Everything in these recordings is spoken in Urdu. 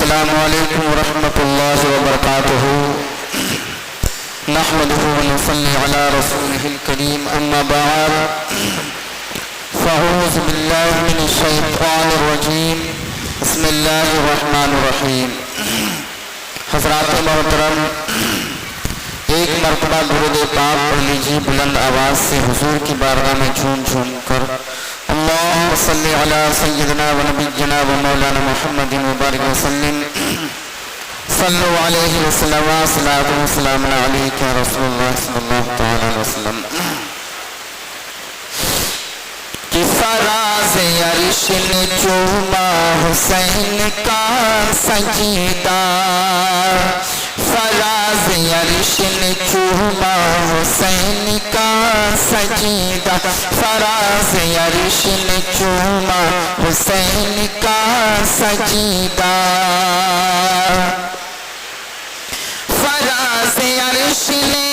السلام علیکم ورحمۃ اللہ وبرکاتہ نحمده ونصلي على رسوله الكريم اما بعد فاعوذ باللہ من الشیطان الرجیم بسم اللہ الرحمن الرحیم۔ حضرات محترم، ایک مرتبہ درود پاک پڑھ لیجیے بلند آواز سے حضور کی بارگاہ میں جھوم جھوم کر۔ اللہم صلی علی سیدنا و نبینا و مولانا محمد مبارک وسلم صلو علیہ وسلم صلاۃ و سلام علیک یا رسول اللہ صلی اللہ تعالی علیہ وسلم۔ کہ فراز عرش نے چوما حسین کا سجدہ، فراز عرش نے چوما حسین کا سجدہ، فراز عرش نے چوما حسین کا سجدہ، فراز عرش نے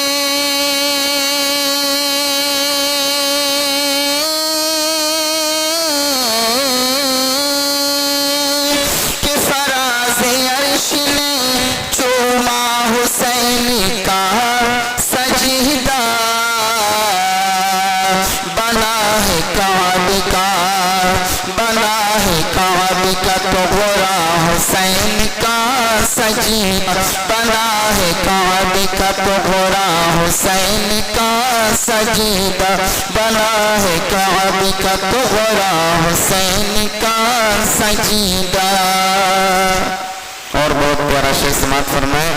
حسین کا سجدہ، بنا ہے کعبے کا ٹکڑا حسین کا سجدہ، بنا ہے کعبے کا ٹکڑا حسین کا سجدہ۔ اور بہت پیارا شعر سماعت فرمائے۔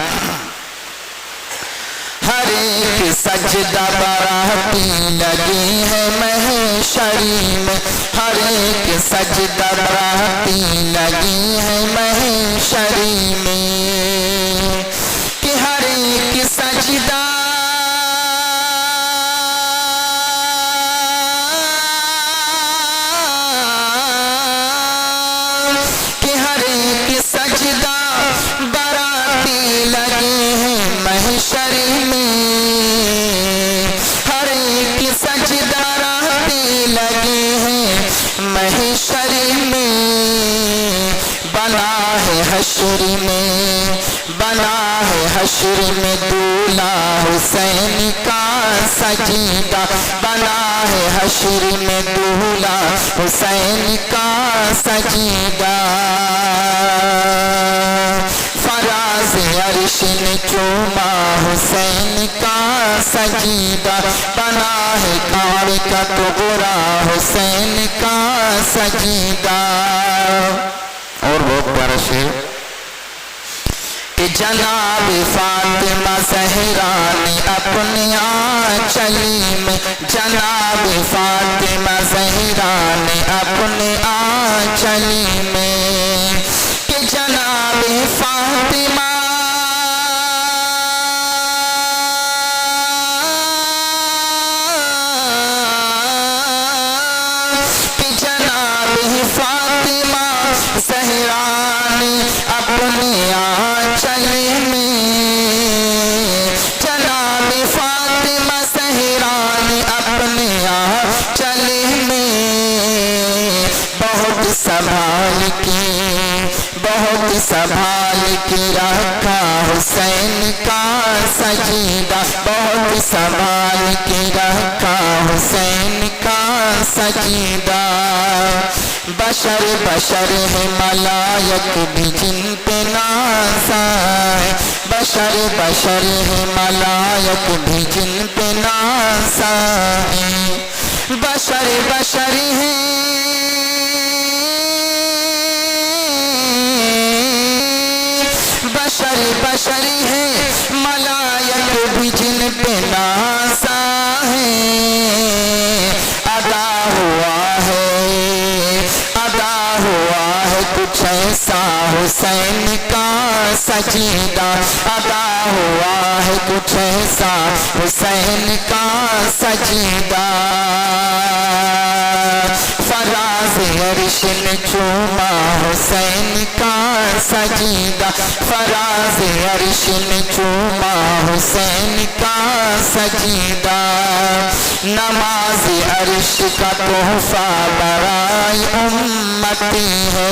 ہر ایک سجدہ براتی لگی ہے محشری میں، ہر ایک سجدہ براتی لگی ہے محشری میں، کہ ہر ایک سجدہ کہ ہر ایک سجدہ براتی لگی ہے محشری میں، محشری میں، بنا ہے حشر میں، بنا ہے حشر میں دولہا حسین کا سجدہ، بنا ہے حشر میں دولہا حسین کا سجدہ، فراز عرش نے چوما حسین کا سجدہ، بنا ہے کعبے کا ٹکڑا حسین کا سجدہ۔ اور بہت پیارا شعر کہ جناب فاطمہ زہرا نے اپنی آنچلی میں، جناب فاطمہ زہرا نے اپنی آنچلی میں، کہ جناب فاطمہ اپنی آنچلی میں، جناب فاطمہ زہرا نے اپنی آنچلی میں، بہت سنبھال کے رکھا حسین کا سجدہ، بہت سنبھال کے رکھا حسین کا سجدہ، بشر بشر ہے ملائک بھی جن پہ ناز ہے، بشر بشر ہے ملائک بھی جن پہ ناز ہے، بشر بشر ہے بشر بشر ہے ملائک بھی جن پہ ناز ہے، ادا ہوا ہے کچھ ایسا حسین کا سجدہ، ادا ہوا ہے کچھ ایسا حسین کا سجدہ، فراز عرش نے چوما حسین کا سجدہ، فراز عرش نے چوما حسین کا سجدہ، نماز عرش کا تحفہ برائے امتی ہے،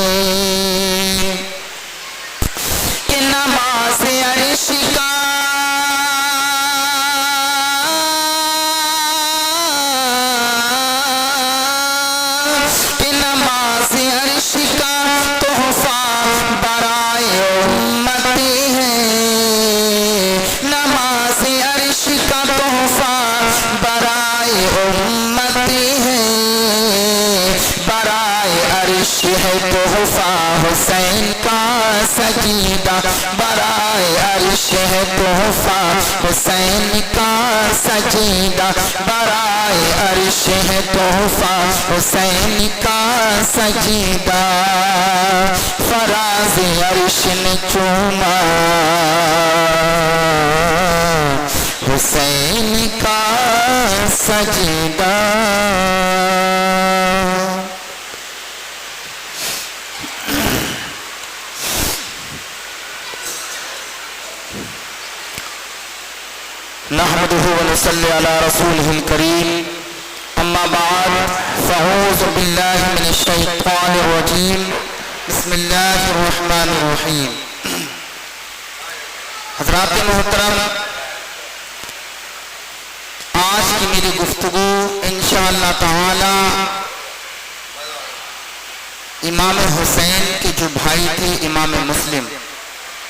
ہے تحفہ حسین کا سجیدہ، برائے عرش ہے تحفہ حسین کا سجیدہ، برائے عرش ہے تحفہ حسین کا سجیدہ، فراز عرش نے چوما حسین کا سجدہ۔ نحمده ونصلي على رسوله الكريم، اما بعد فاعوذ بالله من الشيطان الرجيم، بسم الله الرحمن الرحیم۔ حضرات محترم، آج کی میری گفتگو انشاءاللہ تعالی امام حسین کے جو بھائی تھے امام مسلم،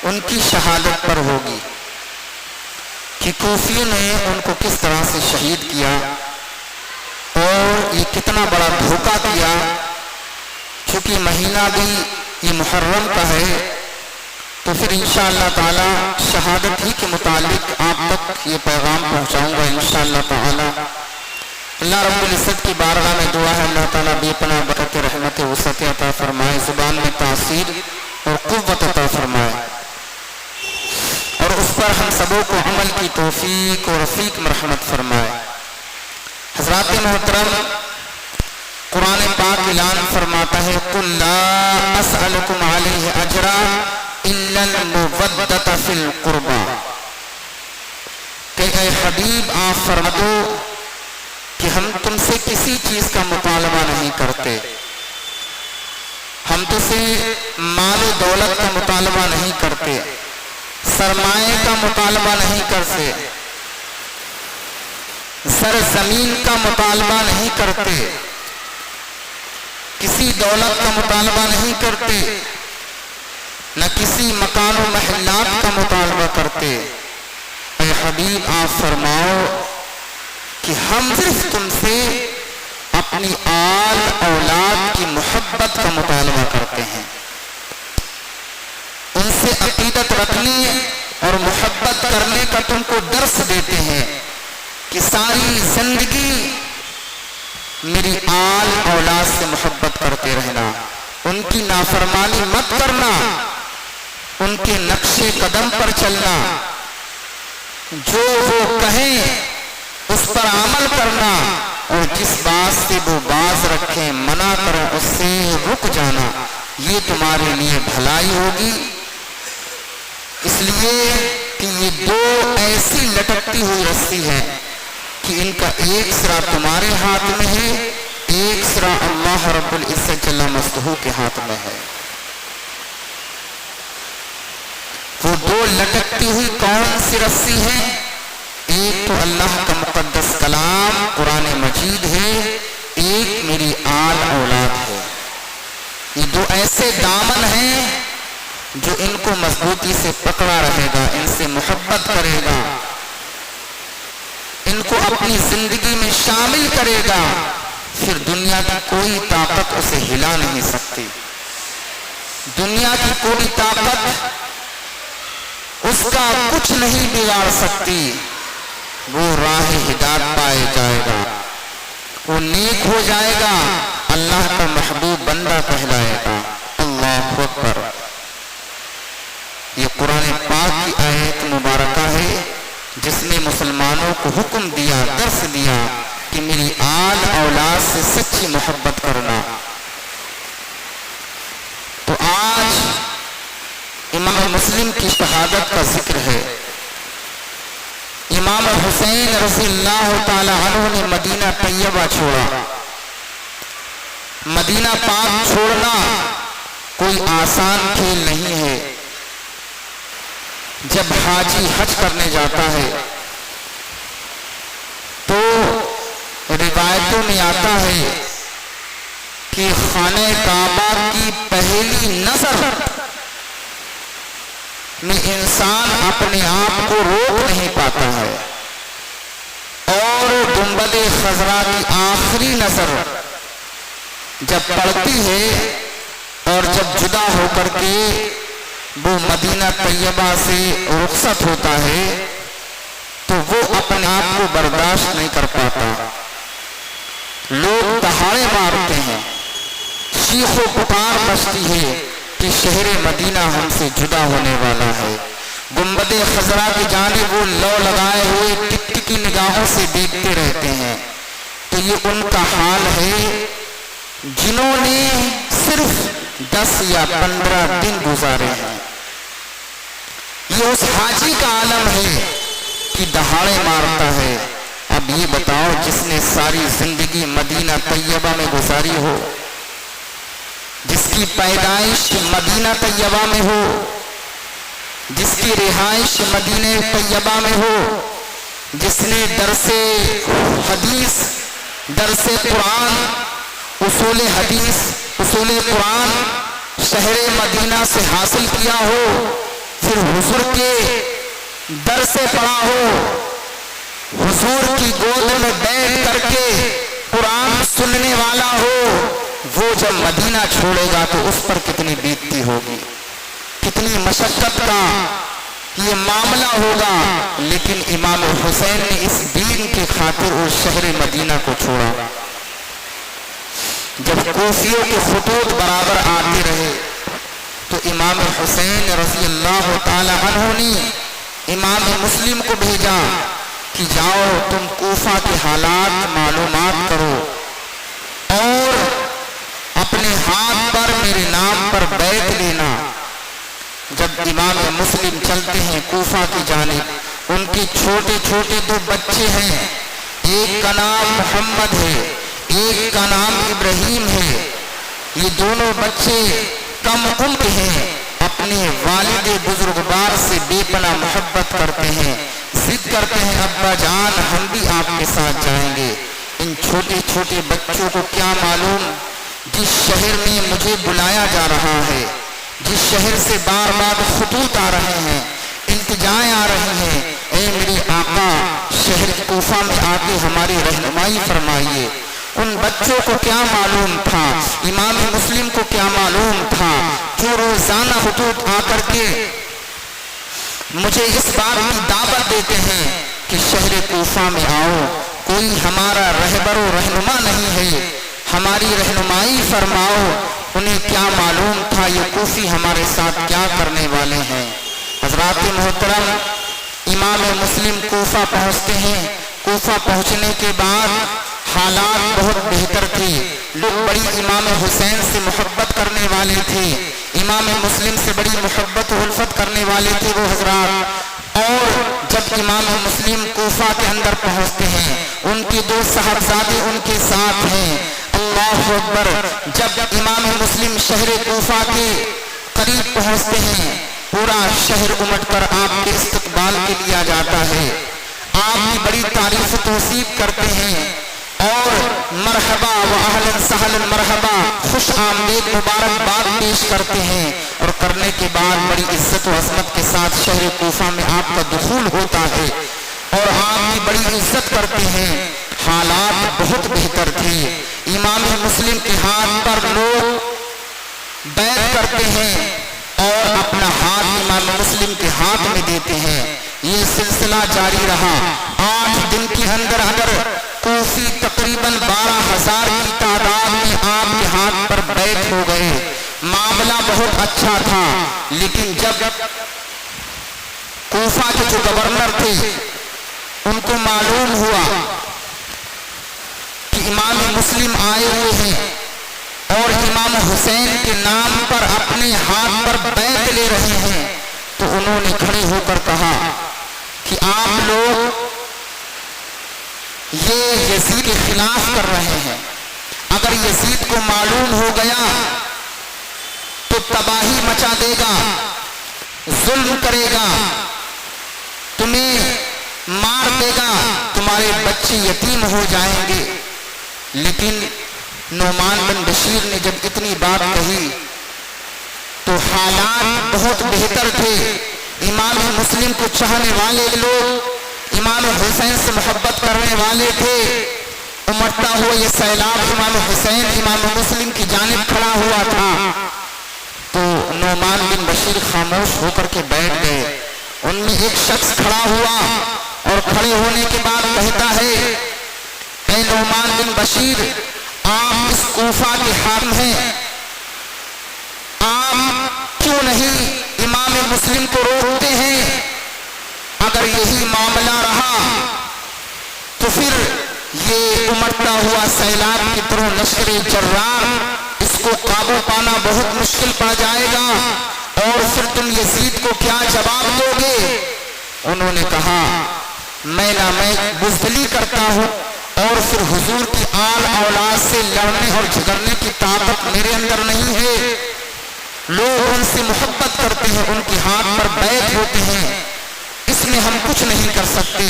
ان کی شہادت پر ہوگی کہ کوفیوں نے ان کو کس طرح سے شہید کیا اور یہ کتنا بڑا دھوکہ کیا۔ چونکہ مہینہ بھی یہ محرم کا ہے تو پھر انشاءاللہ تعالی شہادت ہی کے متعلق آپ تک یہ پیغام پہنچاؤں گا انشاءاللہ تعالی۔ اللہ رب العزت کی بارگاہ میں دعا ہے اللہ تعالی بے پناہ برکت رحمت وسعت عطا فرمائے، زبان میں تاثیر اور قوت عطا فرمائے، اور اس پر ہم سبوں کو عمل کی توفیق اور رفیق مرحمت فرمائے۔ حضرات محترم، قرآن پاک اعلان فرماتا ہے قُلْ لَا أَسْأَلُكُمْ عَلَيْهِ أَجْرًا إِلَّا الْمُوَدَّةَ فِي الْقُرْبَى، کہ اے حبیب آپ فرما دو کہ ہم تم سے کسی چیز کا مطالبہ نہیں کرتے، ہم تم سے مال و دولت کا مطالبہ نہیں کرتے، سرمایہ کا مطالبہ نہیں کرتے، سرزمین کا مطالبہ نہیں کرتے، کسی دولت کا مطالبہ نہیں کرتے، نہ کسی مکان و محلات کا مطالبہ کرتے۔ اے حبیب آپ فرماؤ کہ ہم صرف تم سے اپنی آل اولاد کی محبت کا مطالبہ کرتے ہیں، ان سے عقیدت رکھنے اور محبت کرنے کا تم کو درس دیتے ہیں کہ ساری زندگی میری آل اولاد سے محبت کرتے رہنا، ان کی نافرمانی مت کرنا، ان کے نقش قدم پر چلنا، جو وہ کہیں اس پر عمل کرنا، اور جس بات سے وہ باز رکھیں منع کریں اس سے رک جانا، یہ تمہارے لیے بھلائی ہوگی۔ اس لیے کہ یہ دو ایسی لٹکتی ہوئی رسی ہے کہ ان کا ایک سرا تمہارے ہاتھ میں ہے، ایک سرا اللہ رب العزت جل مجدہ کے ہاتھ میں ہے۔ وہ دو لٹکتی ہوئی کون سی رسی ہے؟ ایک تو اللہ کا مقدس کلام قرآن مجید ہے، ایک میری آل اولاد ہے۔ یہ دو ایسے دامن ہیں جو ان کو مضبوطی سے پکڑا رہے گا، ان سے محبت کرے گا، ان کو اپنی زندگی میں شامل کرے گا، پھر دنیا کی کوئی طاقت اسے ہلا نہیں سکتی، دنیا کی کوئی طاقت اس کا کچھ نہیں بگاڑ سکتی۔ وہ راہ ہدایت پائے جائے گا، وہ نیک ہو جائے گا، اللہ کا محبوب بندہ کہلائے گا۔ اللہ اکبر۔ یہ قرآن پاک کی آیت مبارکہ ہے جس میں مسلمانوں کو حکم دیا، درس دیا کہ میری آل اولاد سے سچی محبت کرنا۔ تو آج امام مسلم کی شہادت کا ذکر ہے۔ امام حسین رضی اللہ تعالی عنہ نے مدینہ طیبہ چھوڑا۔ مدینہ پاک چھوڑنا کوئی آسان کھیل نہیں ہے۔ جب حاجی حج کرنے جاتا ہے تو روایتوں میں آتا ہے کہ خانہ کعبہ کی پہلی نظر میں انسان اپنے آپ کو روک نہیں پاتا ہے، اور گنبد خضرا کی آخری نظر جب پڑتی ہے جب جدا ہو کر کے وہ مدینہ طیبہ سے رخصت ہوتا ہے تو وہ اپنے آپ کو برداشت نہیں کر پاتا. لوگ دہاڑے مارتے ہیں, چیخ و پکار مچتی ہے کہ شہر مدینہ ہم سے جدا ہونے والا ہے. گنبد خضرا کی جانب وہ لو لگائے ہوئے ٹکٹکی نگاہوں سے دیکھتے رہتے ہیں. تو یہ ان کا حال ہے جنہوں نے صرف 10 یا 15 دن گزارے ہیں. یہ اس حاجی کا عالم ہے کہ دہاڑے مارتا ہے. اب یہ بتاؤ, جس نے ساری زندگی مدینہ طیبہ میں گزاری ہو, جس کی پیدائش مدینہ طیبہ میں ہو, جس کی رہائش مدینہ طیبہ میں ہو, جس نے درس حدیث, درس قرآن, اصول حدیث, اصول قرآن شہر مدینہ سے حاصل کیا ہو, پھر حضور کے در سے پڑھا ہو, حضور کی گود میں بیٹھ کر کے قرآن سننے والا ہو, وہ جب مدینہ چھوڑے گا تو اس پر کتنی بیتتی ہوگی, کتنی مشقت کا یہ معاملہ ہوگا. لیکن امام حسین نے اس دین کی خاطر اس شہر مدینہ کو چھوڑا. جب کوفیوں کے خطوط برابر آتے رہے تو امام حسین رضی اللہ تعالی عنہ نے امام مسلم کو بھیجا کہ جاؤ تم کوفہ کے حالات معلومات کرو اور اپنے ہاتھ پر میرے نام پر بیعت لینا. جب امام مسلم چلتے ہیں کوفہ کی جانب, ان کے چھوٹے چھوٹے 2 بچے ہیں, ایک کا نام محمد ہے, ایک کا نام ابراہیم ہے. یہ دونوں بچے کم عمر ہیں, اپنے والد بزرگوار سے بے پناہ محبت کرتے ہیں, ضد کرتے ہیں ابا جان ہم بھی آپ کے ساتھ جائیں گے. ان چھوٹے چھوٹے بچوں کو کیا معلوم جس شہر میں مجھے بلایا جا رہا ہے, جس شہر سے بار بار خطوط آ رہے ہیں, التجائیں آ رہی ہیں, اے میرے آقا شہر کوفہ میں آ کے ہماری رہنمائی فرمائیے. ان بچوں کو کیا معلوم تھا, امام مسلم کو کیا معلوم تھا, جو روزانہ خطوط آ کر کے مجھے اس بات کی دعوت دیتے ہیں کہ شہر کوفہ میں آؤ, کوئی ہمارا رہبر و رہنما نہیں ہے, ہماری رہنمائی فرماؤ. انہیں کیا معلوم تھا یہ کوفی ہمارے ساتھ کیا کرنے والے ہیں. حضرات محترم, امام مسلم کوفہ پہنچتے ہیں. کوفہ پہنچنے کے بعد حالات بہت بہتر تھے, لوگ بڑی امام حسین سے محبت کرنے والے تھے, امام مسلم سے بڑی محبت و الفت کرنے والے تھے وہ حضرات. اور جب امام مسلم کوفہ کے اندر پہنچتے ہیں, ان کے 2 صاحبزادے ان کے ساتھ ہیں. اللہ اکبر. جب امام مسلم شہر کوفہ کے قریب پہنچتے ہیں, پورا شہر امٹ کر آپ کے استقبال کے لیے آ جاتا ہے, آپ کی بڑی تعریف و توصیف کرتے ہیں اور مرحبا و اہلا سہلا مرحبا, خوش آمدید مبارکباد پیش کرتے ہیں. اور کرنے کے بعد بڑی عزت و عظمت کے ساتھ شہر کوفہ میں آپ کا دخول ہوتا ہے اور آپ کی بڑی عزت کرتے ہیں. حالات بہت بہتر تھے. امام مسلم کے ہاتھ پر لوگ بیعت کرتے ہیں اور اپنا ہاتھ امام مسلم کے ہاتھ میں دیتے ہیں. یہ سلسلہ جاری رہا. 8 دن کے اندر کوفی تقریباً 12,000 کی تعداد میں آپ کے ہاتھ پر بیعت ہو گئے. معاملہ بہت اچھا تھا. لیکن جب کوفہ کے جو گورنر تھے ان کو معلوم ہوا کہ امام مسلم آئے ہوئے ہیں اور امام حسین کے نام پر اپنے ہاتھ پر بیعت لے رہے ہیں, تو انہوں نے کھڑے ہو کر کہا کہ آپ لوگ یہ یزید کے خلاف کر رہے ہیں. اگر یزید کو معلوم ہو گیا تو تباہی مچا دے گا, ظلم کرے گا, تمہیں مار دے گا, تمہارے بچے یتیم ہو جائیں گے. لیکن نعمان بن بشیر نے جب اتنی بات کہی تو حالات بہت بہتر تھے. امام مسلم کو چاہنے والے لوگ, امام حسین سے محبت کرنے والے تھے. امٹتا ہوا یہ سیلاب امام حسین امام مسلم کی جانب کھڑا ہوا تھا. نعمان بن بشیر خاموش ہو کر کے بیٹھ گئے۔ ان میں ایک شخص کھڑا ہوا اور کھڑے ہونے کے بعد کہتا ہے، اے نعمان بن بشیر، آپ اس کوفہ کے حاکم ہیں، آپ کیوں نہیں امام مسلم کو روکتے ہیں؟ اگر یہی معاملہ رہا تو پھر یہ امڑتا ہوا سیلاب کی طرح لشکر جرار، اس کو قابو پانا بہت مشکل پڑ جائے گا، اور پھر تم یزید کو کیا جواب دو گے؟ انہوں نے کہا، میں بزدلی کرتا ہوں، اور پھر حضور کی آل اولاد سے لڑنے اور جھگڑنے کی طاقت میرے اندر نہیں ہے۔ لوگ ان سے محبت کرتے ہیں، ان کے ہاتھ پر بیعت ہوتے ہیں، اس میں ہم کچھ نہیں کر سکتے۔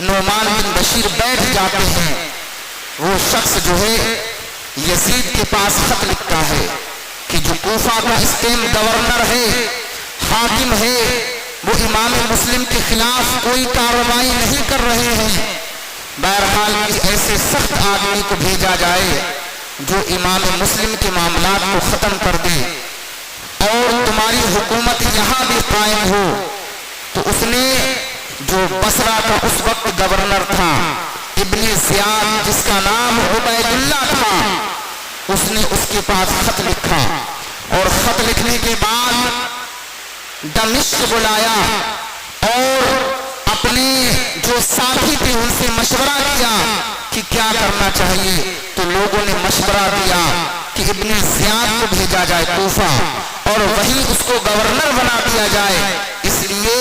نعمان بن بشیر بیٹھ جاتے ہیں۔ وہ شخص جو ہے یزید کے پاس خط لکھتا ہے کہ جو کوفہ کا اس ٹائم گورنر ہے، حاکم ہے، وہ امام مسلم کے خلاف کوئی کارروائی نہیں کر رہے ہیں، بہرحال ایسے سخت آدمی کو بھیجا جائے جو امام مسلم کے معاملات کو ختم کر دے اور تمہاری حکومت یہاں بھی قائم ہو۔ تو اس نے جو بصرہ کا اس وقت گورنر تھا، ابن زیاد، جس کا نام عبید اللہ تھا، اس نے اس کے پاس خط لکھا، اور خط لکھنے کے بعد دمشق بلایا اور اپنے جو ساتھی تھے ان سے مشورہ کیا کہ کیا کرنا چاہیے۔ تو لوگوں نے مشورہ دیا کہ ابن زیاد کو بھیجا جائے کوفہ، اور وہیں اس کو گورنر بنا دیا جائے، اس لیے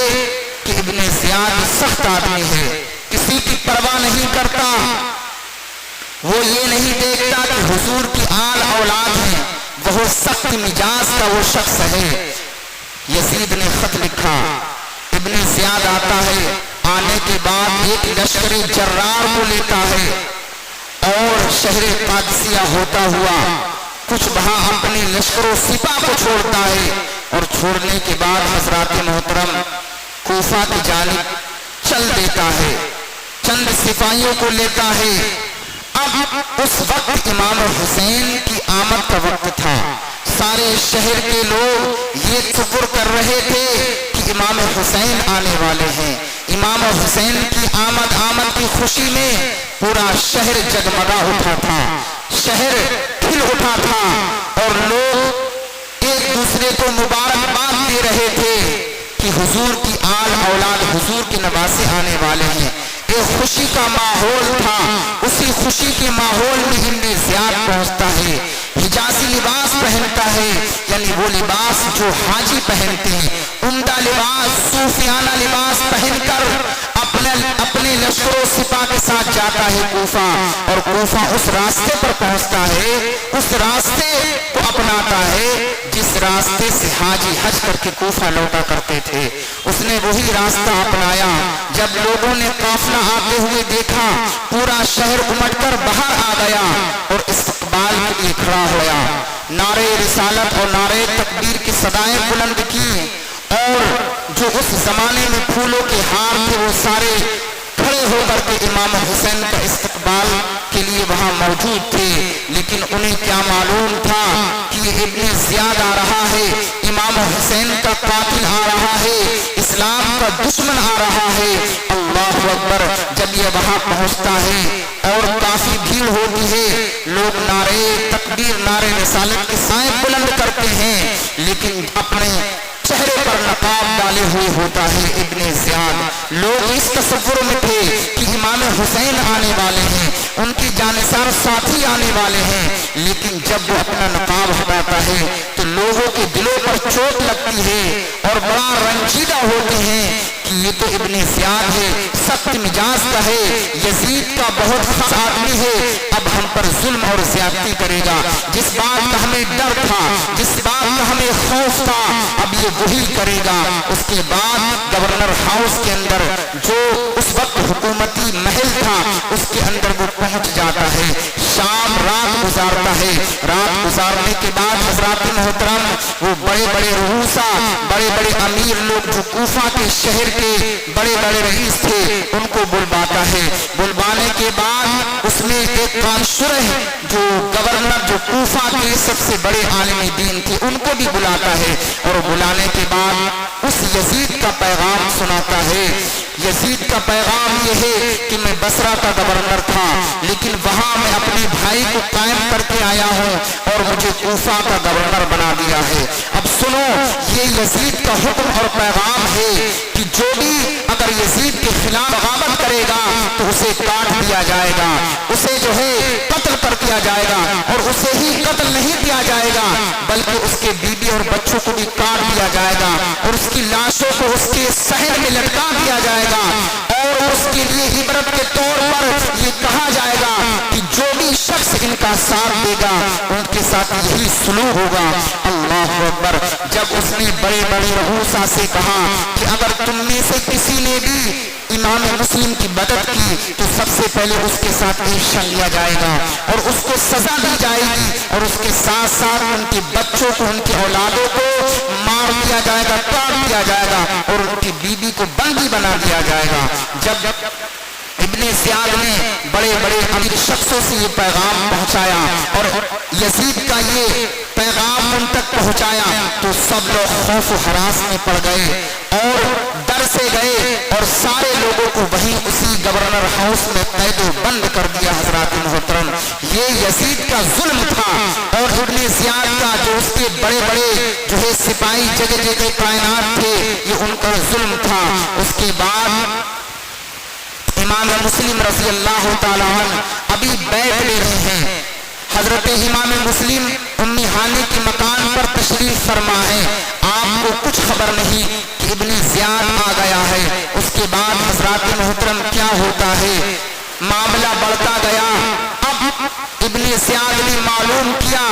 کہ ابن زیاد سخت آدمی ہے، کسی کی پرواہ نہیں کرتا، وہ یہ نہیں دیکھتا کہ حضور کی آل اولاد ہیں، بہت سخت مزاج کا وہ شخص ہے۔ یزید نے خط لکھا، ابن زیاد آتا ہے، آنے کے بعد ایک لشکر جرار کو لیتا ہے اور شہر قادسیہ ہوتا ہوا کچھ وہاں اپنے لشکر و سپاہ کو چھوڑتا ہے، اور چھوڑنے کے بعد حضرات محترم کوفہ کی جانب چل دیتا ہے، چند سپاہیوں کو لیتا ہے۔ اب اس وقت امام حسین کی آمد کا وقت تھا، سارے شہر کے لوگ یہ تصور کر رہے تھے کہ امام حسین آنے والے ہیں۔ امام حسین کی آمد کی خوشی میں پورا شہر جگمگا اٹھا تھا، شہر کھل اٹھا تھا، اور لوگ ایک دوسرے کو مبارکباد دے رہے تھے کہ حضور کی آل اولاد، حضور کے نواسے آنے والے ہیں۔ ایک خوشی کا ماحول تھا، اسی خوشی کے ماحول میں ابن زیاد پہنچتا ہے، حجازی لباس پہنتا ہے، یعنی وہ لباس جو حاجی پہنتے ہیں، عمدہ لباس، صوفیانہ لباس پہن کر اپنے لشکر و سپاہ کے ساتھ جاتا ہے کوفہ، اور کوفہ اس راستے پر پہنچتا ہے، اس راستے کو اپناتا ہے جس راستے سے حاجی حج کر کے کوفہ لوٹا کرتے تھے۔ اس نے وہی راستہ اپنایا۔ جب لوگوں نے قافلہ آتے ہوئے دیکھا، پورا شہر امٹ کر باہر آ گیا اور استقبال کے لیے کھڑا ہوا، نعرے رسالت اور نعرے تکبیر کی صدائیں بلند کی، اور جو اس زمانے میں پھولوں کے ہار تھے وہ سارے کھڑے ہو کر کے امام حسین کا استقبال کے لیے وہاں موجود تھے۔ لیکن انہیں کیا معلوم تھا کہ یہ ابن زیاد آ رہا ہے، امام حسین کا قاتل آ رہا ہے، اسلام کا دشمن آ رہا ہے۔ اللہ اکبر! جب یہ وہاں پہنچتا ہے اور کافی بھیڑ ہوتی ہے، لوگ نعرے تکبیر، نعرے رسالت کے سائے بلند کرتے ہیں، لیکن اپنے چہرے پر نقاب ڈالے ہوئے ہوتا ہے ابن زیاد۔ لوگ اس تصور میں تھے کہ امام حسین آنے والے ہیں، ان کی جانثار ساتھی آنے والے ہیں، لیکن جب وہ اپنا نقاب ہٹاتا ہے تو لوگوں کے دلوں پر چوٹ لگتی ہے اور بڑا رنجیدہ ہوتے ہیں کہ یہ تو ابن زیاد ہے، سخت مزاج کا ہے، یزید کا بہت خاص آدمی ہے، اب ہم پر ظلم اور زیادتی کرے گا۔ جس بات کا ہمیں ڈر تھا، جس بات کا ہمیں خوف تھا، اب یہ وہی کرے گا۔ اس کے بعد گورنر ہاؤس کے اندر جو اس وقت حکومتی محل تھا، اس کے اندر وہ پہنچ جاتا ہے، شام رات گزارتا ہے۔ رات گزارنے کے بعد حضرات محترم وہ بڑے بڑے رؤوسا، بڑے بڑے امیر لوگ جو کوفہ کے شہر کے بڑے بڑے رئیس تھے، ان کو بلواتا ہے۔ بلوانے کے بعد اس میں ایک قانشرح جو گورنر جو کوفہ کے سب سے بڑے عالم دین تھے، ان کو کو بھی بلاتا ہے اور بلانے کے بعد اس یزید کا پیغام سناتا ہے. یزید کا پیغام یہ ہے کہ میں بصرہ کا گورنر تھا لیکن وہاں میں اپنے بھائی کو قائم کر کے آیا ہوں اور مجھے کوفہ کا گورنر بنا دیا ہے. اب سنو یہ یزید کا حکم اور پیغام ہے کہ جو بھی اگر یزید کے خلاف بغاوت کرے گا تو اسے کاٹ دیا جائے گا, اسے جو ہے قتل کر دیا جائے گا, اور اسے ہی قتل نہیں کیا جائے گا بلکہ اس کے بیوی اور بچوں کو بھی کاٹ دیا جائے گا اور اس کی لاشوں کو اس کے صحن میں لٹکا دیا جائے گا, اور اس کے لیے عبرت کے طور پر یہ کہا جائے گا کہ جو بھی شخص ان کا ساتھ دے گا ان کے ساتھ یہی سلوک ہوگا. اللہ اکبر. جب اس نے بڑے بڑے رؤسا سے کہا کہ اگر تم میں سے کسی نے بھی امام مسلم کی مدد کی تو سب سے پہلے اس کے ساتھ ایکشن لیا جائے گا اور اس کو سزا دی جائے گی اور اس کے ساتھ ساتھ ان کے بچوں کو, ان کی اولادوں کو مار دیا جائے گا, کاٹ دیا جائے گا اور ان کی بیوی کو بندی بنا دیا جائے گا. جب ابن زیاد نے بڑے بڑے امیر شخصوں سے یہ پیغام پہنچایا اور یزید کا یہ پیغام ان تک پہنچایا تو سب لوگ خوف و ہراس میں پڑ گئے اور ڈر سے گئے اور سارے لوگوں کو وہیں اسی گورنر ہاؤس میں قید و بند کر دیا. حضرات محترم, یہ یزید کا ظلم تھا اور ابن زیاد کا جو اس کے بڑے بڑے جو ہے سپاہی جگہ جگہ کائنات تھے یہ ان کا ظلم تھا. اس کے بعد امام مسلم رضی اللہ تعالیٰ عنہ ابھی بیٹھ لے رہے ہیں. حضرت امام مسلم امی ہانی کے مکان پر تشریف فرما ہے. آپ کو کچھ خبر نہیں کہ ابن زیاد آ گیا ہے. اس کے بعد حضرات محترم کیا ہوتا ہے, معاملہ بڑھتا گیا. اب ابن زیاد نے معلوم کیا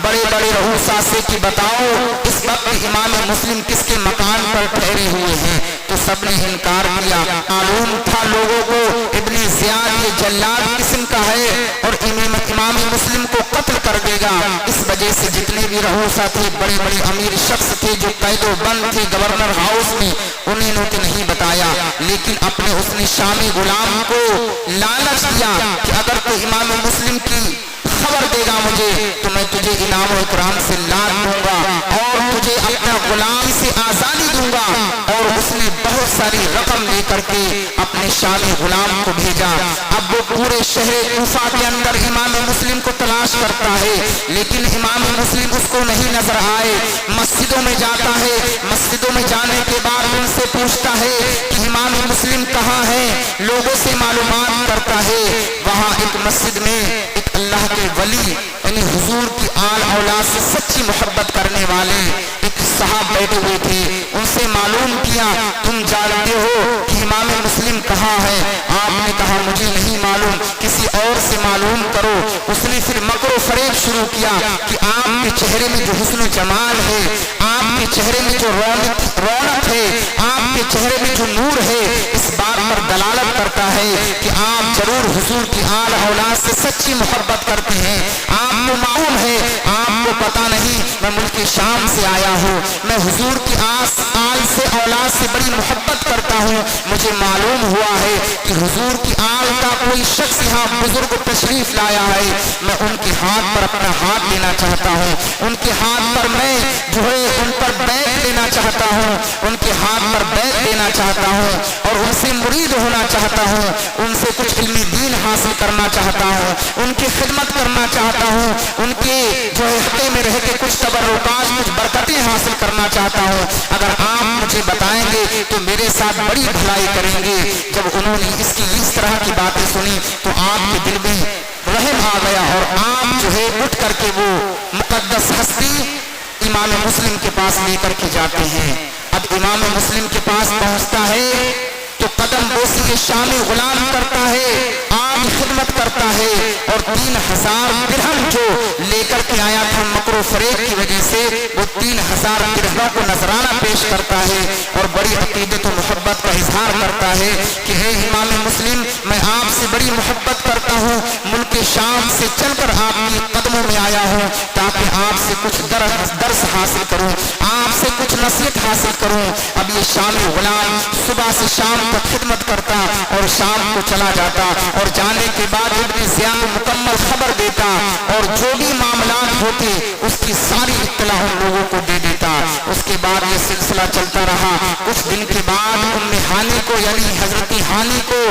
بڑے بڑے رؤسا سے کہ بتاؤ اس وقت امام مسلم کس کے مکان پر ٹھہرے ہوئے ہیں, تو سب نے انکار کیا. معلوم تھا لوگوں کو ابن زیاد یہ جلاد قسم کا ہے اور امام مسلم کو قتل کر دے گا. اس وجہ سے جتنے بھی رؤسا تھے, بڑے بڑے امیر شخص تھے جو قید و بند تھے گورنر ہاؤس میں, انہیں نے نہیں بتایا. لیکن اپنے اس نے شامی غلام کو لالچ دیا کہ اگر تو امام مسلم کی خبر دے گا مجھے تو میں تجھے انعام و اکرام سے لاد دوں گا اور تجھے اپنا غلام سے آزادی دوں گا. اور اس نے بہت ساری رقم لے کر کے اپنے شامی غلام کو بھیجا. اب وہ پورے شہر کوفہ کے اندر امام مسلم کو تلاش کرتا ہے لیکن امام مسلم اس کو نہیں نظر آئے. مسجدوں میں جاتا ہے, مسجدوں میں جانے کے بعد ان سے پوچھتا ہے کہ امام مسلم کہاں ہے, لوگوں سے معلومات کرتا ہے. وہاں ایک مسجد میں ایک اللہ کے ولی یعنی حضور کی آل اولاد سے سچی محبت کرنے والے ایک صاحب بیٹھے ہوئے تھے. ان سے معلوم کیا تم جانتے ہو کہ امام مسلم کہاں ہے؟ آپ نے کہا مجھے نہیں معلوم, کسی اور سے معلوم کرو. اس نے پھر مکر و فریب شروع کیا کہ آپ کے چہرے میں جو حسن و جمال ہے, آپ کے چہرے میں جو رونق ہے, آپ کے چہرے میں جو نور ہے, اس بات پر دلالت کرتا ہے کہ آپ ضرور حضور کی آل اولاد سے سچی محبت کرتے ہیں. آپ کو معلوم ہے, آپ کو پتا نہیں میں ملک شام سے آیا ہوں, میں حضور کی آل سے اولاد سے بڑی محبت کرتا ہوں. مجھے معلوم ہوا ہے کہ حضور کی آل کا کوئی شخص یہاں بزرگ تشریف لایا ہے, میں ان کے ہاتھ پر اپنا ہاتھ دینا چاہتا ہوں, ان کے ہاتھ پر میں جو ہے ان پر بیعت لینا چاہتا ہوں, ان کے ہاتھ پر بیعت دینا چاہتا ہوں اور ان سے مرید ہونا چاہتا ہوں, ان سے کچھ علمی دین حاصل کرنا چاہتا ہوں, ان کی خدمت کرنا چاہتا ہوں, ان کے جو حقے میں رہ کے کچھ تبرکات, کچھ برکتیں حاصل کرنا چاہتا ہوں. اگر آپ مجھے بتائیں گے تو میرے ساتھ بڑی بھلائی کریں گے. جب انہوں نے اس طرح کی باتیں سنی تو آپ کے دل میں رحم آ گیا اور آپ جو ہے اٹھ کر کے وہ مقدس ہستی امام مسلم کے پاس لے کر کے جاتے ہیں. اب امام مسلم کے پاس پہنچتا ہے تو قدم بوسی شامی غلام کرتا ہے, آپ خدمت کرتا ہے اور 3000 درہم جو لے کر کے آیا تھا مکر و فریب کی وجہ سے, وہ 3000 درہموں کو نذرانہ پیش کرتا ہے اور بڑی عقیدت و محبت کا اظہار کرتا ہے کہ اے امام مسلم, میں آپ سے بڑی محبت کرتا ہوں, ملک شام سے چل کر آپ کے قدموں میں آیا ہوں تاکہ آپ سے کچھ درس حاصل کروں, آپ سے کچھ نصیحت حاصل کروں. اب یہ شامی غلام صبح سے شام تک خدمت کرتا اور شام کو چلا جاتا اور جانے کے بعد ابن زیاد مکمل خبر دیتا اور جو بھی معاملات ہوتے اس کی ساری اطلاع ان لوگوں کو دے دیتا. اس کے بعد یہ سلسلہ چلتا رہا. کچھ دن کے بعد ام ہانی کو یعنی حضرت ہانی کو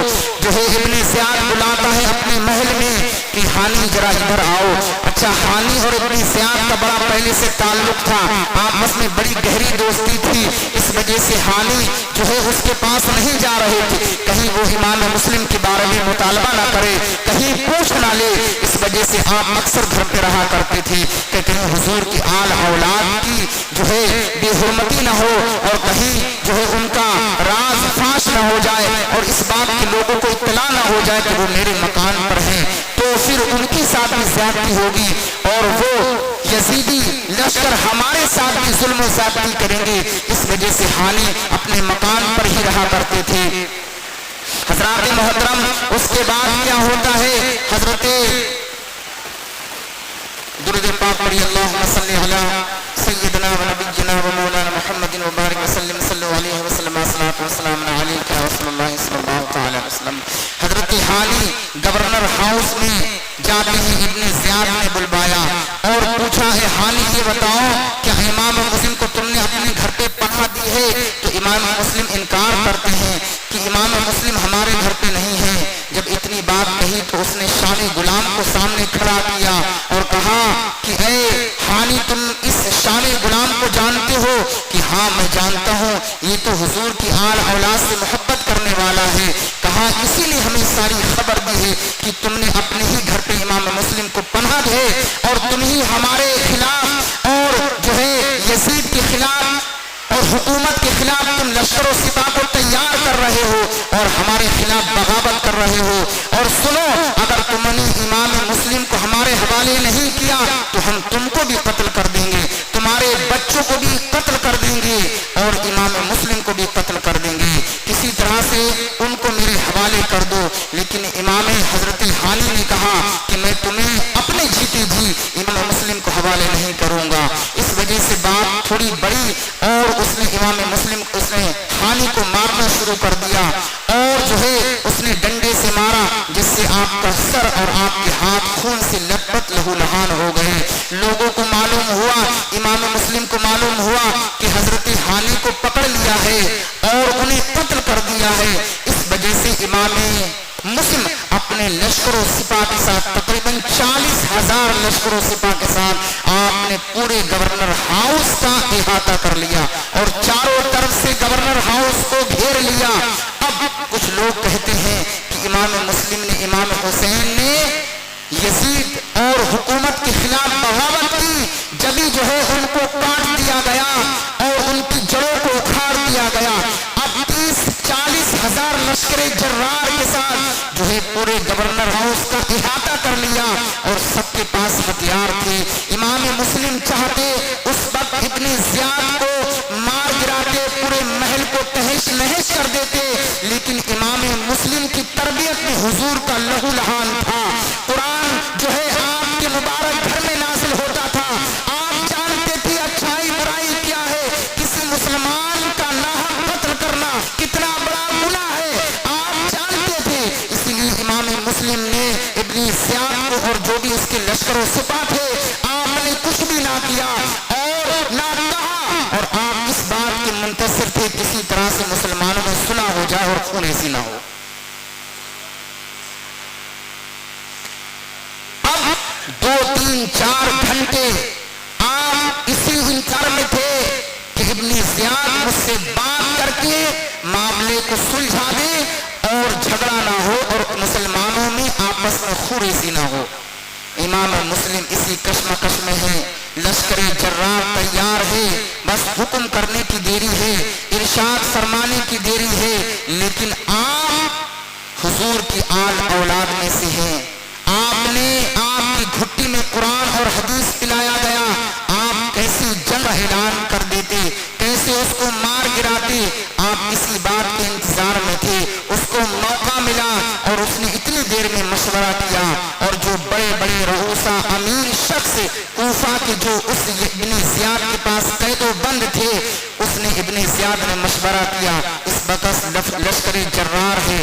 جو ہے ابن زیاد بلاتا ہے اپنے محل میں کہ ہانی ذرا ادھر آؤ. اچھا ہانی اور ابن زیاد کا بڑا پہلے سے تعلق تھا, آپس میں بڑی گہری دوستی تھی. اس وجہ سے ہانی جو ہے اس کے پاس نہیں جا رہے تھے کہیں وہ امام مسلم کے بارے میں مطالبہ نہ کرے, کہیں پوچھ نہ لے. اس وجہ سے آپ اکثر گھر پہ رہا کرتے تھے کہ کہیں حضور کی آل اولاد کی جو ہے بے حرمتی نہ ہو اور کہیں جو ہے ان کا راز فاش نہ ہو جائے اور اس بات کے لوگوں کو اطلاع نہ ہو جائے کہ وہ میرے مکان پر ہیں, تو پھر ان کے ساتھ بھی زیادتی ہوگی اور وہ یزیدی لشکر ہمارے ساتھ بھی ظلم و زیادتی کریں گے. اس وجہ سے ہانی اپنے مکان پر ہی رہا کرتے تھے. حضرات محترم, اس کے بعد کیا ہوتا ہے, حضرت درود پاک پڑھی اللہم صلی علی سیدنا و نبینا و مولانا محمد و بارک وسلم صلی اللہ علیہ وسلم صلاۃ و سلام علیک یا رسول اللہ صلی اللہ تعالی علیہ وسلم. حضرت حالی گورنر ہاؤس میں جاتے ہی ابن زیاد نے بلوایا اور پوچھا ہے حالی یہ بتاؤ کہ امام مسلم کو تم نے اپنے گھر پہ پناہ دی ہے؟ تو امام مسلم انکار کرتے ہیں کہ امام مسلم ہمارے گھر پہ نہیں ہے. جب اتنی بات کہی تو اس نے شام غلام کو سامنے کھڑا کیا اور کہا کہ اے حانی تم اس شام غلام کو جانتے ہو؟ کہ ہاں میں جانتا ہوں, یہ تو حضور کی آل اولاد سے محبت کرنے والا ہے. کہا اسی نے ہمیں ساری خبر دی ہے کہ تم نے اپنے ہی گھر پہ امام مسلم کو پناہ دے اور تم ہی ہمارے خلاف اور جو ہے یزید کے خلاف اور حکومت کے خلاف تم لشکر و سپاہ کو تیار کر رہے ہو اور ہمارے خلاف بغاوت کر رہے ہو. اور سنو, اگر تم نے امام مسلم کو ہمارے حوالے نہیں کیا تو ہم تم کو بھی قتل کر دیں گے, تمہارے بچوں کو بھی قتل کر دیں گے اور امام مسلم کو بھی قتل کر دیں گے. کسی طرح سے ان کو میرے حوالے کر دو. لیکن امام حضرت حانی نے کہا کہ میں تمہیں اپنے جیتے جی امام مسلم کو حوالے نہیں کروں گا. اس وجہ سے بات تھوڑی بڑی اور اس نے امام مسلم اس نے حانی کو مارنا شروع کر دیا اور جو ہے اس نے ڈنڈے سے مارا جس سے آپ کا سر اور آپ کے ہاتھ خون سے لت پت لہو لہان ہو گئے. لوگوں کو معلوم ہوا, امام مسلم کو معلوم ہوا کہ حضرت حانی کو پکڑ لیا ہے اور انہیں قتل کر دیا ہے. اس وجہ سے امام مسلم اپنے لشکر و سپاہ کے ساتھ تقریباً 40,000 لشکر و سپاہ کے ساتھ آپ نے پورے گورنر ہاؤس کا احاطہ کر لیا اور چاروں طرف سے گورنر ہاؤس کو گھیر لیا. اب کچھ لوگ کہتے ہیں کہ امام مسلم نے امام حسین نے یزید اور حکومت کے خلاف بغاوت کی, جبھی جو ہے ان کو کاٹ دیا گیا اور ان کی جڑوں کو اکھاڑ دیا گیا. اب 30-40,000 لشکر جرار کے ساتھ جو ہے پورے گورنر ہاؤس کا احاطہ کر لیا اور سب کے پاس ہتھیار تھے. امام مسلم چاہتے اس وقت ابن زیاد کو مار گراتے, پورے محل کو تہش نہش کر دیتے, لیکن امام مسلم کی تربیت میں حضور کا لہو لہان تھا. قرآن جو ہے آپ کے مبارک گھر میں نازل ہوتا تھا. آپ جانتے تھے اچھائی برائی کیا ہے, کسی مسلمان کا ناحق قتل کرنا کتنا بڑا گناہ ہے, آپ جانتے تھے. اسی لیے امام مسلم نے ابن زیاد کو اور جو بھی اس کے لشکر و سپاہ تھے آپ نے کچھ بھی نہ کیا اور نہ کہا, اور آپ اس بات کے منتظر تھے کسی طرح سے مسلمانوں میں صلح ہو جائے اور خون ایسی نہ ہو. اب 2-3-4 گھنٹے آپ اسی انتظار میں تھے کہ ابن زیاد مجھ سے بات کر کے معاملے کو سلجھا دے اور جھگڑا نہ ہو اور مسلمانوں میں آپس میں خونریزی نہ ہو. امام مسلم اسی کشمکش میں ہے, لشکر جرار تیار ہے, بس حکم کرنے کی دیری ہے, ارشاد فرمانے کی دیری ہے. لیکن آپ حضور کی آل اولاد میں سے ہیں, آپ نے آپ کی گھٹی میں قرآن اور حدیث پلایا گیا, آپ کیسی جنگ اعلان کر دیتے, کیسے اس کو مار گراتے. آپ اسی بات کے انتظار میں تھے, اس کو موقع ملا اور اس نے اتنی دیر میں مشورہ کیا اور جو بڑے بڑے رؤوسا امیر شخص کوفہ کے جو اس ابن زیاد کے پاس قید و بند تھے, اس نے ابن زیاد نے مشورہ کیا. اس وقت لشکر جرار ہے,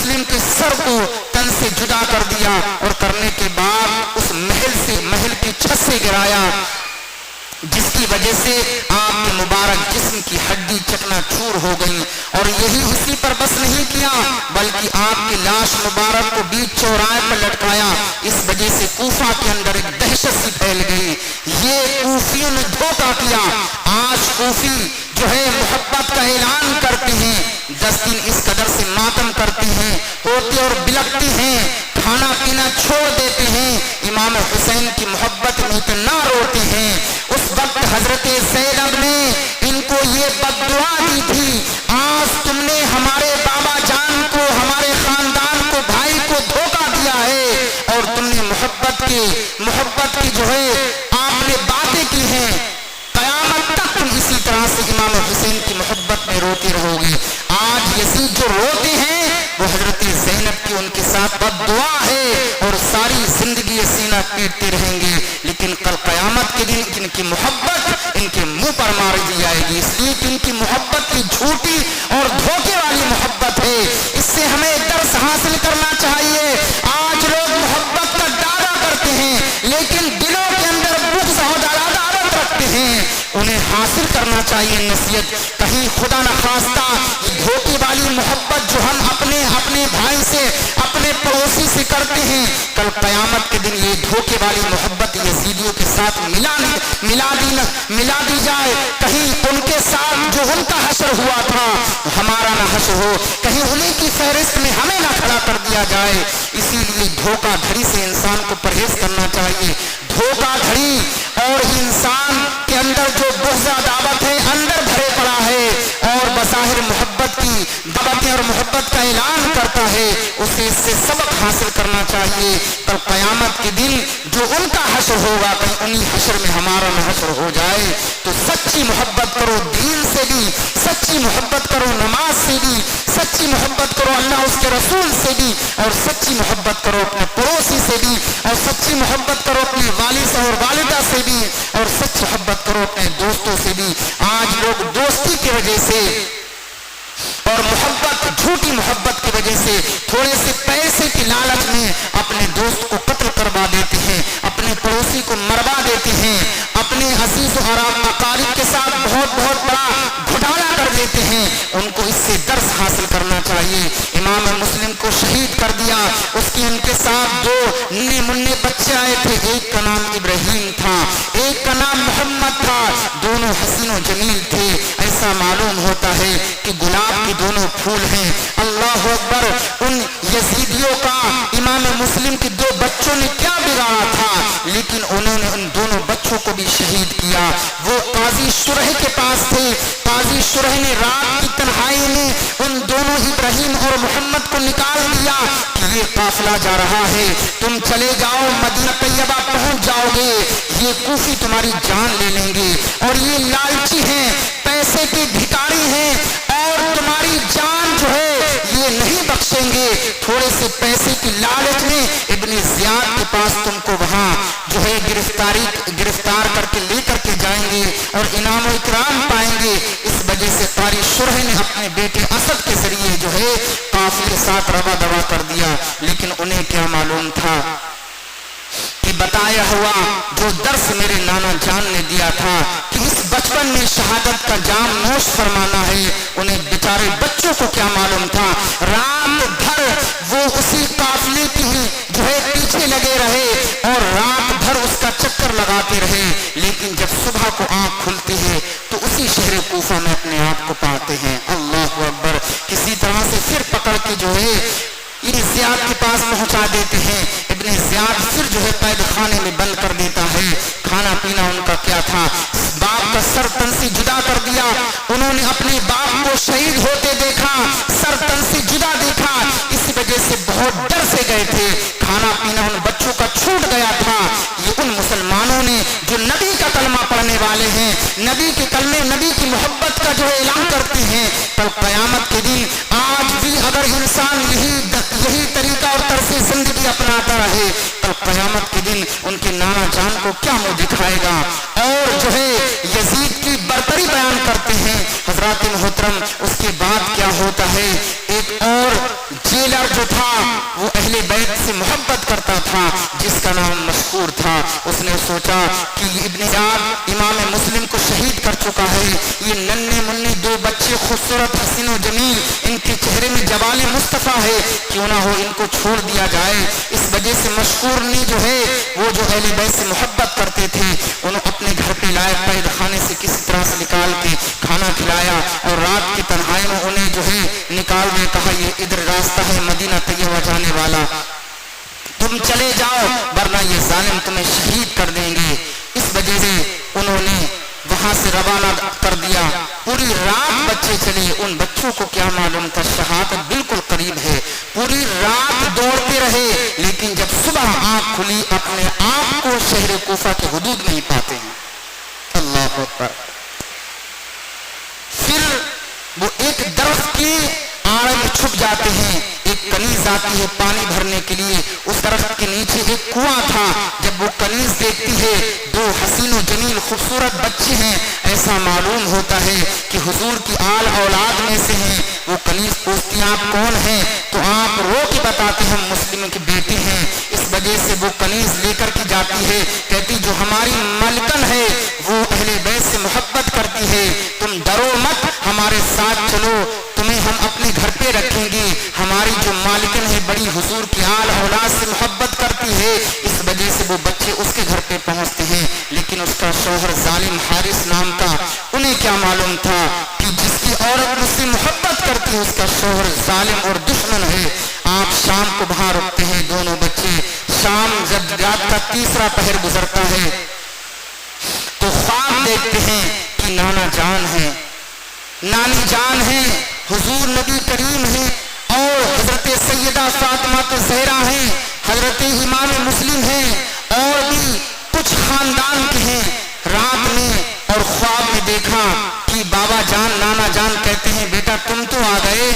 مسلم کے سر کو تن سے جدا کر دیا اور کرنے کے بعد اس محل کی چھت سے گرایا، جس کی وجہ سے آپ کے مبارک جسم کی ہڈی چکنا چور ہو گئی۔ اور یہی اسی پر بس نہیں کیا بلکہ آپ کی لاش مبارک کو بیچ چوراہے پر لٹکایا۔ اس وجہ سے کوفہ کے اندر ایک دہشت سی پھیل گئی، یہ کوفیوں نے دھوکہ کیا۔ آج کوفی جو ہے محبت کا اعلان کرتے ہیں، 10 دن اس قدر سے ماتم کرتے ہیں، روتے اور بلکتے ہیں، کھانا پینا چھوڑ دیتے ہیں، امام حسین کی محبت میں اتنا روتے ہیں۔ اس وقت حضرت زینب نے ان کو یہ بد دعا دی تھی، آج تم نے ہمارے بابا جان کو، ہمارے خاندان کو، بھائی کو دھوکہ دیا ہے، اور تم نے محبت کی جو ہے آپ نے باتیں کی ہیں، قیامت تک تم اسی طرح سے امام حسین کی محبت میں روتے رہو گے۔ آج یزید جو روتے ہیں وہ حضرت زینب کی ان کے ساتھ بد دعا ہے، اور ساری زندگی یہ سینہ پیٹتے رہیں گے، لیکن کل قیامت کے دن ان کی محبت ان کے منہ پر مار دی جائے گی، اس لیے کہ ان کی محبت کی جھوٹی اور دھوکے والی محبت ہے۔ اس سے ہمیں درس حاصل کرنا چاہیے۔ آج لوگ محبت کا دعویٰ کرتے ہیں لیکن دلوں کے اندر بغض اور عداوت رکھتے ہیں، انہیں حاصل کرنا چاہیے نصیحت۔ کہیں خدا نخواستہ یہ دھوکے والی محبت جو ہم اپنے بھائی سے، اپنے پڑوسی سے کرتے ہیں، کل قیامت کے دن یہ دھوکے والی محبت یزیدیوں کے ساتھ ملا دی جائے، کہیں ان کے ساتھ جو ان کا حشر ہوا تھا ہمارا نہ حشر ہو، کہیں انہیں کی فہرست میں ہمیں نہ کھڑا کر دیا جائے۔ اسی لیے دھوکہ دھڑی سے انسان کو پرہیز کرنا چاہیے۔ دھوکہ دھڑی اور انسان کے اندر جو بغض عداوت ہے اندر بھرے پڑا ہے، اور بظاہر محبت کی دعوتیں اور محبت کا اعلان کرتا ہے، اسے اس سے سبق حاصل کرنا چاہیے۔ کل قیامت کے دن جو ان کا حشر ہوگا کہیں انہی حشر میں ہمارا نہ حشر ہو جائے۔ تو سچی محبت کرو دین سے بھی، سچی محبت کرو نماز سے بھی، سچی محبت کرو اللہ اس کے رسول سے بھی، اور سچی محبت کرو اپنے پڑوسی سے بھی، اور سچی محبت کرو اپنے والد اور والدہ سے بھی، اور سچ محبت کرو اپنے دوستوں سے بھی۔ آج لوگ دوستی کی وجہ سے اور محبت، جھوٹی محبت کی وجہ سے، تھوڑے سے پیسے کی لالچ میں اپنے دوست کو قتل کروا دیتے ہیں، اپنے پڑوسی کو مروا دیتے ہیں، اپنے عزیز اور اقارب کے ساتھ بہت بڑا گھوٹالا کر دیتے ہیں۔ ان کو اس سے درس حاصل کرنا چاہیے۔ امام مسلم کو شہید کر دیا، اس کی ان کے ساتھ 2 ننے منے بچے آئے تھے، ایک کا نام ابراہیم تھا، ایک کا نام محمد تھا، دونوں حسین و جمیل تھے۔ ایسا معلوم ہوتا ہے کہ گلاب کے دونوں پھول ہیں۔ اللہ اکبر! ان یزیدیوں کا امام مسلم کے 2 بچوں نے کیا بگاڑا تھا، لیکن انہوں نے ان دونوں بچوں کو بھی شہید کیا۔ وہ قاضی شرح کے پاس تھے، قاضی شرح نے رات کی تنہائی میں ان دونوں ابراہیم اور محمد کو نکال دیا کہ یہ قافلہ جا رہا ہے، تم چلے جاؤ، مدینہ طیبہ پہنچ جاؤ گے، یہ کوفی تمہاری جان لے لیں گے، اور یہ لالچی ہیں، پیسے کے بھکاری ہیں، اور تمہاری جان جو ہے یہ نہیں بخشیں گے۔ تھوڑے سے پیسے کی لالچ میں ابن زیاد کے پاس تم کو وہاں جو ہے گرفتار کر کے لے کر کے جائیں گے اور انعام و اکرام پائیں گے۔ اس وجہ سے قاری شرح نے اپنے بیٹے اسد کے ذریعے جو ہے قافلے ساتھ روا دوا کر دیا، لیکن انہیں کیا معلوم تھا کہ بتایا ہوا جو درس میرے نانا جان نے دیا تھا کہ اس بچپن میں شہادت کا جام نوش فرمانا ہے، انہیں بیچارے بچوں کو کیا معلوم تھا۔ رات بھر وہ اسی قافلے کی ہی جو ہے پیچھے لگے رہے اور رات بھر اس کا چکر لگاتے رہے، لیکن جب صبح کو آنکھ کھلتی ہے تو اسی شہر کوفہ میں اپنے آپ کو پاتے ہیں۔ اللہ اکبر! کسی طرح سے پھر پکڑ کے جو ہے ابن زیاد کے پاس پہنچا دیتے ہیں۔ ابن زیاد پھر جو ہے قید خانے میں بند کر دیتا ہے۔ کھانا پینا ان کا کیا تھا، باپ کا سر تن سے جدا کر دیا، انہوں نے اپنے باپ کو شہید ہوتے دیکھا، سر تن سے جدا دیکھا، اس وجہ سے بہت ڈر سے گئے تھے۔ کھانا پینا ان بچوں کا چھوٹ گیا تھا۔ یہ ان مسلمانوں نے جو نبی کا کلمہ پڑھنے والے ہیں، نبی کے کلمے، نبی کی محبت کا جو ہے اعلان کرتے ہیں، کل قیامت کے دن آج بھی اگر انسان یہی طریقہ اور طرز زندگی اپناتا رہے، کل قیامت کے دن ان کے نانا جان کو کیا منہ دکھائے گا۔ اور جو ہے یزید کی برتری بیان کرتے ہیں حضرات محترم۔ اس کے بعد کیا ہوتا ہے، ایک اور جیلر جو تھا وہ اہل بیت سے محبت کرتا تھا جس کا نام مشکور تھا. اس نے سوچا کہ یہ ابن زیاد امام مسلم کو شہید کر چکا ہے, یہ ننھے منھے دو بچے خوبصورت حسین و جمیل, ان کے چہرے میں جوال مصطفیٰ ہے, کیوں نہ ہو ان کو چھوڑ دیا جائے. اس وجہ سے مشکور نے جو ہے وہ جو اہل بیت سے محبت کرتے تھے انہوں اپنے گھر پہ لائے, قید خانے سے کسی طرح سے نکال کے کھانا کھلایا اور رات کی تنہائی میں انہیں جو ہے نکال دیا. کہا یہ ادھر راستہ ہے مدینہ طیبہ جانے والا, تم چلے جاؤ ورنہ یہ ظالم تمہیں شہید کر دیں گے. اس وجہ سے انہوں نے وہاں سے روانہ کر دیا. پوری رات بچے چلے, ان بچوں کو کیا معلوم تھا شہادت بالکل قریب ہے. پوری رات دوڑتے رہے لیکن جب صبح آنکھ کھلی اپنے آپ کو شہر کوفہ کے حدود میں ہی پاتے ہیں. اللہ اکبر. پھر وہ ایک درخت کی آڑ میں چھپ جاتے ہیں. ایک کنیز آتی ہے پانی بھرنے کے لیے, اس درخت کے نیچے ایک کنواں تھا. جب وہ کنیز دیکھتی ہے دو حسین و جمیل خوبصورت بچے ہیں, ایسا معلوم ہوتا ہے کہ حضور کی آل اولاد میں سے ہیں. وہ کنیز پوچھتی آپ کون ہیں, تو آپ رو کے بتاتے ہم مسلم کے بیٹے ہیں. اس وجہ سے وہ کنیز لے کر کے جاتی ہے, کہتی جو ہماری ملکن ہے وہ اہل بیت سے محبت کرتی ہے, تم ڈرو مت, ہمارے ساتھ چلو, تمہیں ہم اپنے گھر پہ رکھیں گے. ہماری جو مالکن ہے بڑی حضور کی آل اولاد سے محبت کرتی ہے. اس وجہ سے وہ بچے اس کے گھر پہ پہنچتے ہیں. لیکن اس کا شوہر ظالم حارث نام کا, انہیں کیا معلوم تھا کہ جس کی عورت مجھ سے محبت کرتی ہے اس کا شوہر ظالم اور دشمن ہے. آپ شام کو وہاں رکتے ہیں دونوں بچے. شام جب رات کا تیسرا پہر گزرتا ہے تو خواب دیکھتے ہیں کہ نانا جان ہے, نانی جان ہے, حضور نبی کریم ہے اور حضرت سیدہ فاطمہ الزہرا ہیں, حضرت امام مسلم ہیں اور بھی کچھ خاندان کے ہیں. رات میں اور خواب میں دیکھا کہ بابا جان نانا جان کہتے ہیں بیٹا تم تو آ گئے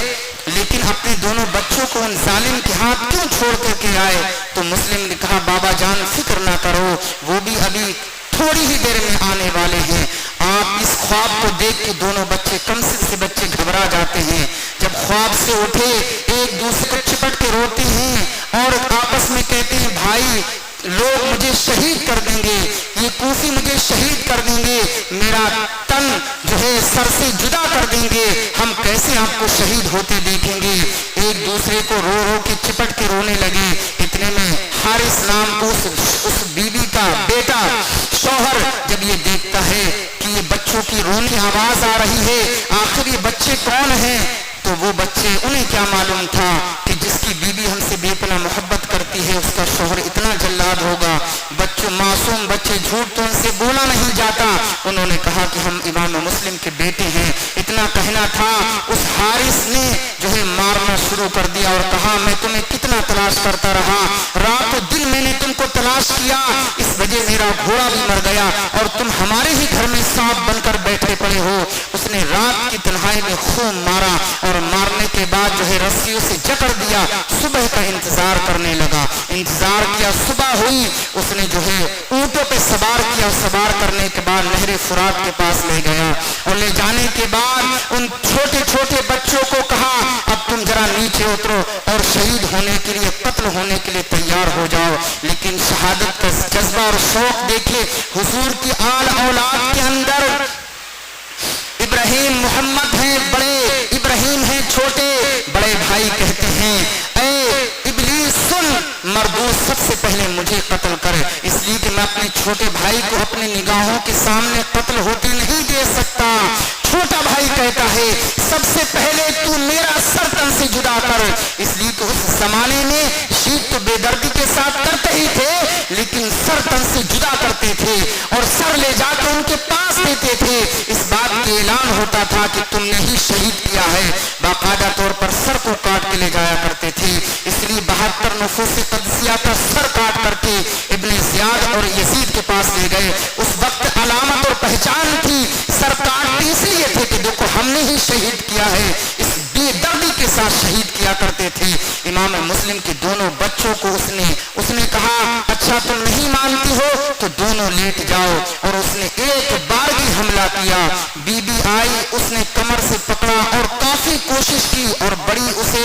لیکن اپنے دونوں بچوں کو ان ظالم کے ہاتھ کیوں چھوڑ کر کے آئے. تو مسلم نے کہا بابا جان فکر نہ کرو, وہ بھی ابھی تھوڑی ہی دیر میں آنے والے ہیں. آپ اس خواب کو دیکھ کے دونوں بچے کمسن سے بچے گھبرا جاتے ہیں. جب خواب سے اٹھے ایک دوسرے کو چپٹ کے روتے ہیں اور آپس میں کہتے ہیں بھائی لوگ مجھے شہید کر دیں گے, یہ کوفی مجھے شہید کر دیں گے, میرا تن جو ہے سر سے جدا کر دیں گے, ہم کیسے آپ کو شہید ہوتے دیکھیں گے. ایک دوسرے کو رو رو کے چپٹ کے رونے لگے. اتنے میں حارث نام کو اس بیوی کا بیٹا شوہر جب یہ دیکھتا ہے کہ یہ بچوں کی رونے آواز آ رہی ہے, آخر یہ بچے کون ہیں, تو وہ بچے انہیں کیا معلوم تھا کہ جس کی بیوی ہم سے بے پناہ محبت کرتی ہے اس کا شوہر اتنا جلاد ہوگا. بچوں معصوم بچے, جھوٹ تو ان سے بولا نہیں جاتا. انہوں نے کہا کہ ہم امام مسلم کے بیٹے ہیں. اتنا کہنا تھا اس حارث نے جو ہے مارنا شروع کر دیا اور کہا میں تمہیں کتنا تلاش کرتا رہا, رات و دن میں نے تم کو تلاش کیا, اس وجہ میرا گھوڑا بھی مر گیا اور تم ہمارے ہی گھر میں سانپ بن کر بیٹھے پڑے ہو. اس نے رات کی تنہائی میں خوب مارا اور مارنے کے بعد جو ہے رسیوں سے جکڑ دیا. صبح کا انتظار کرنے لگا, انتظار کیا, صبح ہوئی, اس نے جو ہے اونٹوں پہ سوار کیا. سوار کرنے کے بعد نہر فرات کے پاس لے گیا اور لے جانے کے بعد ان چھوٹے چھوٹے بچوں کو کہا اب تم ذرا نیچے اترو اور شہید ہونے کے لیے, قتل ہونے کے لیے تیار ہو جاؤ. لیکن شہادت کا جذبہ اور شوق دیکھے حضور کی آل اولاد کے اندر. ابراہیم محمد ہیں بڑے, ابراہیم ہیں چھوٹے. بڑے بھائی کہتے ہیں اے ابلیس سن, مردود سب سے پہلے مجھے قتل کر, اس لیے کہ میں اپنے چھوٹے بھائی کو اپنی نگاہوں کے سامنے قتل ہوتے نہیں دے سکتا. چھوٹا بھائی کہتا ہے سب سے پہلے تو میرا سر تن سے جدا کر, اس لیے کہ اس زمانے میں شیخ تو بے دردی کے ساتھ کرتے ہی تھے لیکن سر تن سے جدا کرتے تھے اور سر لے جا کے ان کے پاس دیتے تھے. اس بات کا اعلان ہوتا تھا کہ تم نے ہی شہید کیا ہے. باقاعدہ طور پر سر کو کاٹ کے لے جایا کرتے تھے. اس لیے 72 نفوس قدسیہ کا سر کاٹ کر کے ابن زیاد اور یزید کے پاس لے گئے. اس وقت علامت اور پہچان تھی, سر کاٹتے اس لیے تھے کہ دیکھو ہم نے ہی شہید کیا ہے. اس بے دردی کے ساتھ شہید کیا کرتے تھے. امام مسلم کے دونوں بچوں کو اس نے کہا اچھا تم نہیں مانتی ہو تو دونوں لیٹ جاؤ, اور اس نے ایک بار بھی حملہ کیا. بی بی آئی, اس نے کمر سے پکڑا اور کافی کوشش کی اور بڑی اسے